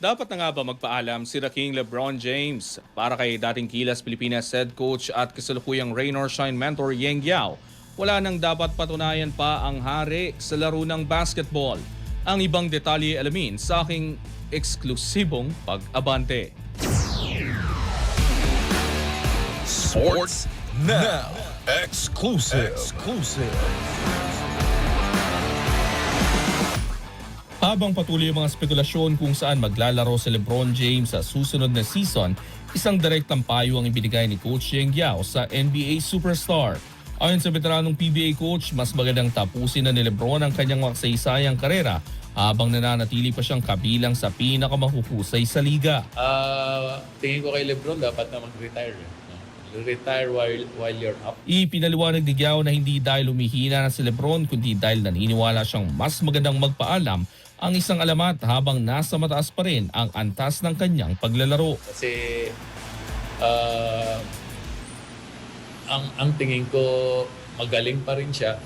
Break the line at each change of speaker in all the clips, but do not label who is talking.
Dapat na nga ba magpaalam si King LeBron James para kay dating Gilas Pilipinas head coach at kasalukuyang Rain or Shine mentor Yeng Yao? Wala nang dapat patunayan pa ang hari sa laro ng basketball. Ang ibang detalye alamin sa aking eksklusibong pag-abante.
Sports Now. Exclusive.
Habang patuloy ang mga spekulasyon kung saan maglalaro si LeBron James sa susunod na season, isang direktang payo ang ibinigay ni Coach Yeng Yao sa NBA superstar. Ayon sa veteranong PBA coach, mas magandang tapusin na ni LeBron ang kanyang makasaysayang karera habang nananatili pa siyang kabilang sa pinakamahuhusay sa liga.
Tingin ko kay LeBron dapat na mag-retire. Retire while you're up.
Ipinaliwanag ni Yao na hindi dahil humihina na si LeBron kundi dahil naniniwala siyang mas magandang magpaalam ang isang alamat habang nasa mataas pa rin ang antas ng kanyang paglalaro.
Kasi ang tingin ko magaling pa rin siya,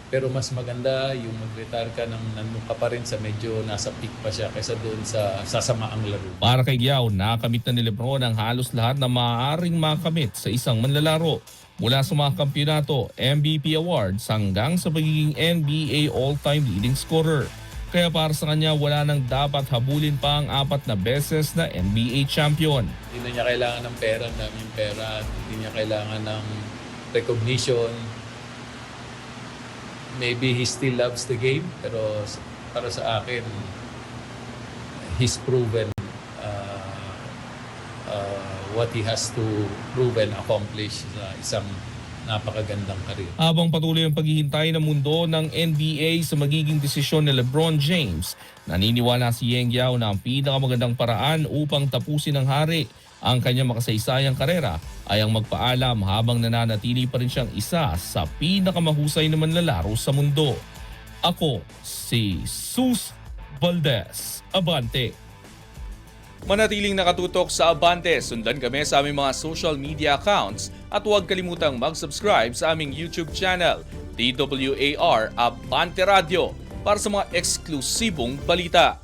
pero mas maganda yung mag-retire ka nang nandun ka pa rin sa medyo nasa peak pa siya kaysa doon sa sasamaang laro.
Para kay Yao, nakamit na ni LeBron ang halos lahat na maaaring makamit sa isang manlalaro. Mula sa mga kampyonato, MVP awards hanggang sa pagiging NBA all-time leading scorer. Kaya para sa kanya, wala nang dapat habulin pa ang 4 na beses na NBA champion.
Hindi na niya kailangan ng pera, daming pera. Hindi niya kailangan ng recognition. Maybe he still loves the game, pero para sa akin, he's proven what he has to prove and accomplish sa isang napakagandang karir.
Habang patuloy ang paghihintay ng mundo ng NBA sa magiging desisyon ni LeBron James, naniniwala si Yeng Yao na ang pinakamagandang paraan upang tapusin ng hari ang kanyang makasaysayang karera ay ang magpaalam habang nananatili pa rin siyang isa sa pinakamahusay na manlalaro sa mundo. Ako si Sus Valdez, Abante. Manatiling nakatutok sa Abante, sundan kami sa aming mga social media accounts at huwag kalimutang mag-subscribe sa aming YouTube channel, DWAR Abante Radio, para sa mga eksklusibong balita.